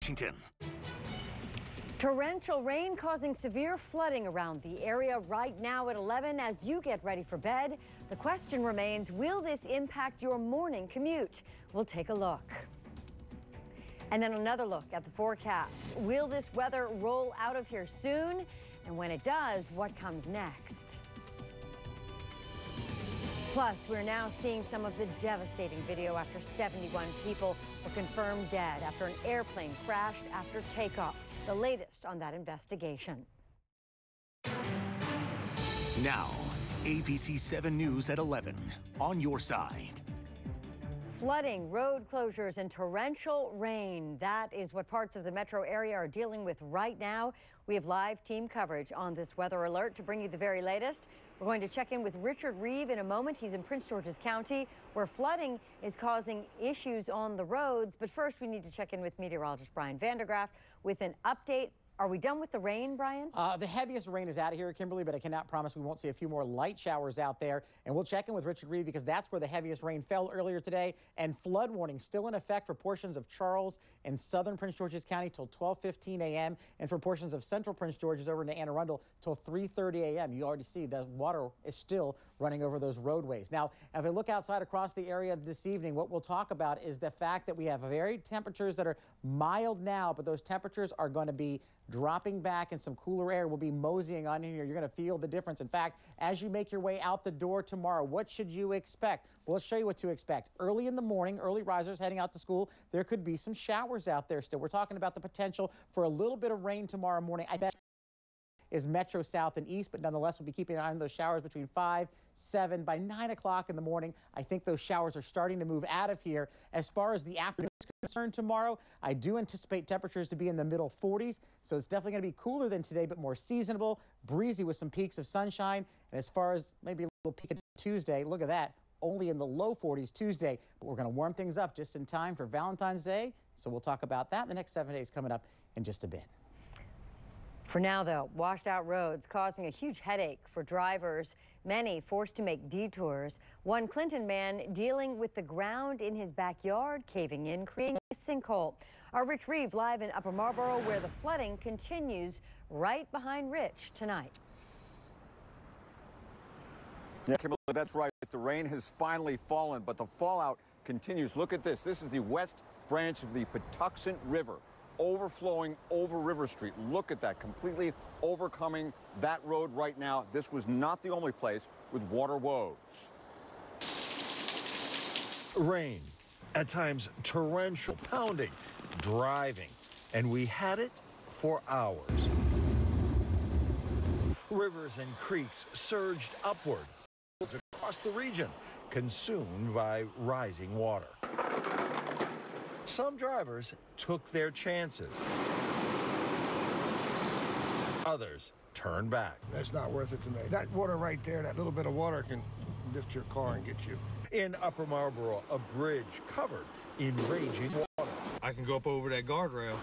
Washington. Torrential rain causing severe flooding around the area right now at 11 as you get ready for bed. The question remains, will this impact your morning commute? We'll take a look. And then another look at the forecast. Will this weather roll out of here soon? And when it does, what comes next? Plus, we're now seeing some of the devastating video after 71 people were confirmed dead after an airplane crashed after takeoff. The latest on that investigation. Now, ABC 7 News at 11. On your side. Flooding, road closures, and torrential rain. That is what parts of the metro area are dealing with right now. We have live team coverage on this weather alert to bring you the very latest. We're going to check in with Richard Reeve in a moment. He's in Prince George's County, where flooding is causing issues on the roads. But first, we need to check in with meteorologist Brian Vandergraft with an update. Are we done with the rain, Brian? The heaviest rain is out of here, Kimberly, but I cannot promise we won't see a few more light showers out there. And we'll check in with Richard Reeve because that's where the heaviest rain fell earlier today. And flood warning still in effect for portions of Charles and southern Prince George's County till 12:15 a.m. and for portions of central Prince George's over into Anne Arundel till 3:30 a.m. You already see the water is still running over those roadways. Now, if I look outside across the area this evening, what we'll talk about is the fact that we have very temperatures that are mild now, but those temperatures are going to be dropping back and some cooler air will be moseying on here. You're going to feel the difference. In fact, as you make your way out the door tomorrow, what should you expect? Well, let's show you what to expect. Early in the morning, early risers heading out to school, there could be some showers out there still. We're talking about the potential for a little bit of rain tomorrow morning. I bet is metro south and east, but nonetheless, we'll be keeping an eye on those showers between 5, 7. By 9 o'clock in the morning, I think those showers are starting to move out of here. As far as the afternoon is concerned tomorrow, I do anticipate temperatures to be in the middle 40s, so it's definitely going to be cooler than today, but more seasonable, breezy with some peaks of sunshine. And as far as maybe a little peak of Tuesday, look at that, only in the low 40s Tuesday, but we're going to warm things up just in time for Valentine's Day, so we'll talk about that in the next 7 days coming up in just a bit. For now, though, washed out roads causing a huge headache for drivers, many forced to make detours. One Clinton man dealing with the ground in his backyard caving in, creating a sinkhole. Our Rich Reeve live in Upper Marlboro, where the flooding continues right behind Rich tonight. Yeah, Kimberly, that's right. The rain has finally fallen, but the fallout continues. Look at this. This is the west branch of the Patuxent River, overflowing over River Street. Look at that, completely overcoming that road right now. This was not the only place with water woes. Rain, at times torrential, pounding, driving, and we had it for hours. Rivers and creeks surged upward across the region, consumed by rising water. Some drivers took their chances. Others turned back. That's not worth it to me. That water right there, that little bit of water can lift your car and get you. In Upper Marlboro, a bridge covered in raging water. I can go up over that guardrail.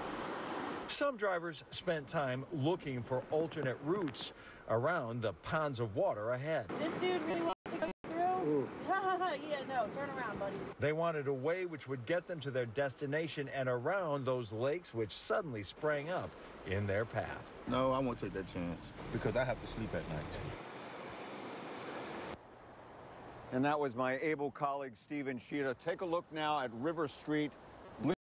Some drivers spent time looking for alternate routes around the ponds of water ahead. This dude really wants to go through? Yeah, no, turn around, buddy. They wanted a way which would get them to their destination and around those lakes which suddenly sprang up in their path. No, I won't take that chance because I have to sleep at night. And that was my able colleague, Stephen Sheeta. Take a look now at River Street,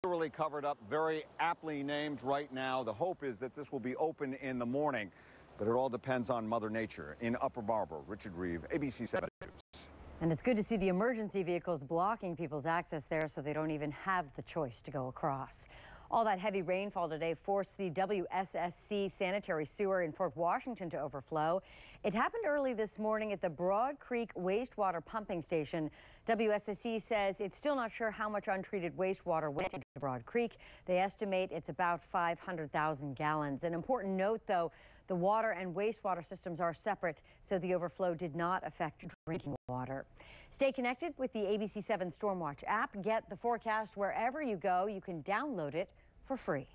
literally covered up, very aptly named right now. The hope is that this will be open in the morning, but it all depends on Mother Nature. In Upper Marlboro, Richard Reeve, ABC 7 News. And it's good to see the emergency vehicles blocking people's access there so they don't even have the choice to go across. All that heavy rainfall today forced the WSSC sanitary sewer in Fort Washington to overflow. It happened early this morning at the Broad Creek wastewater pumping station. WSSC says it's still not sure how much untreated wastewater went into Broad Creek. They estimate it's about 500,000 gallons. An important note, though, the water and wastewater systems are separate, so the overflow did not affect drinking water. Stay connected with the ABC 7 Stormwatch app. Get the forecast wherever you go. You can download it for free.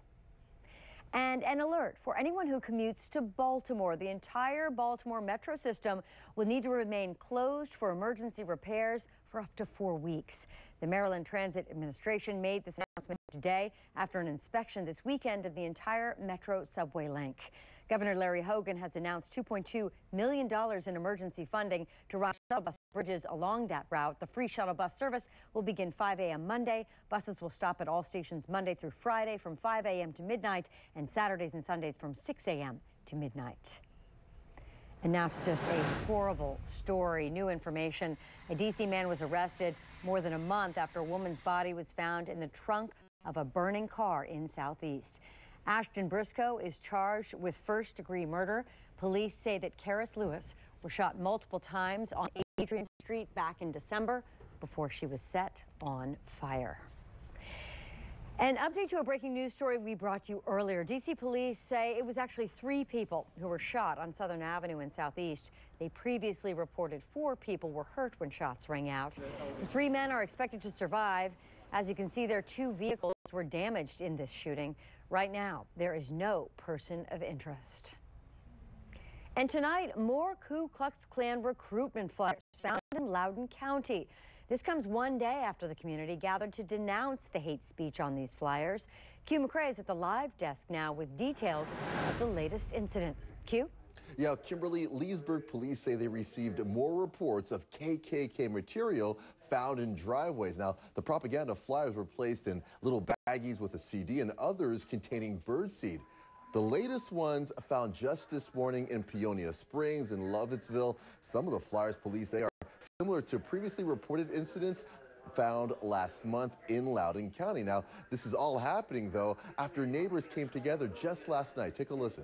And an alert for anyone who commutes to Baltimore. The entire Baltimore metro system will need to remain closed for emergency repairs for up to 4 weeks. The Maryland Transit Administration made this announcement today after an inspection this weekend of the entire Metro subway link. Governor Larry Hogan has announced $2.2 million in emergency funding to run shuttle bus bridges along that route. The free shuttle bus service will begin 5 a.m. Monday. Buses will stop at all stations Monday through Friday from 5 a.m. to midnight and Saturdays and Sundays from 6 a.m. to midnight. And now to just a horrible story. New information. A D.C. man was arrested more than a month after a woman's body was found in the trunk of a burning car in Southeast. Ashton Briscoe is charged with first-degree murder. Police say that Karis Lewis was shot multiple times on Adrian Street back in December before she was set on fire. An update to a breaking news story we brought you earlier. D.C. police say it was actually 3 people who were shot on Southern Avenue in Southeast. They previously reported 4 people were hurt when shots rang out. The 3 men are expected to survive. As you can see, their 2 vehicles were damaged in this shooting. Right now, there is no person of interest. And tonight, more Ku Klux Klan recruitment flyers found in Loudoun County. This comes one day after the community gathered to denounce the hate speech on these flyers. Q McCrae is at the live desk now with details of the latest incidents. Q? Yeah, Kimberly, Leesburg police say they received more reports of KKK material found in driveways. Now, the propaganda flyers were placed in little baggies with a CD and others containing birdseed. The latest ones found just this morning in Peonia Springs and Lovettsville. Some of the flyers police say are similar to previously reported incidents found last month in Loudoun County. Now, this is all happening, though, after neighbors came together just last night. Take a listen.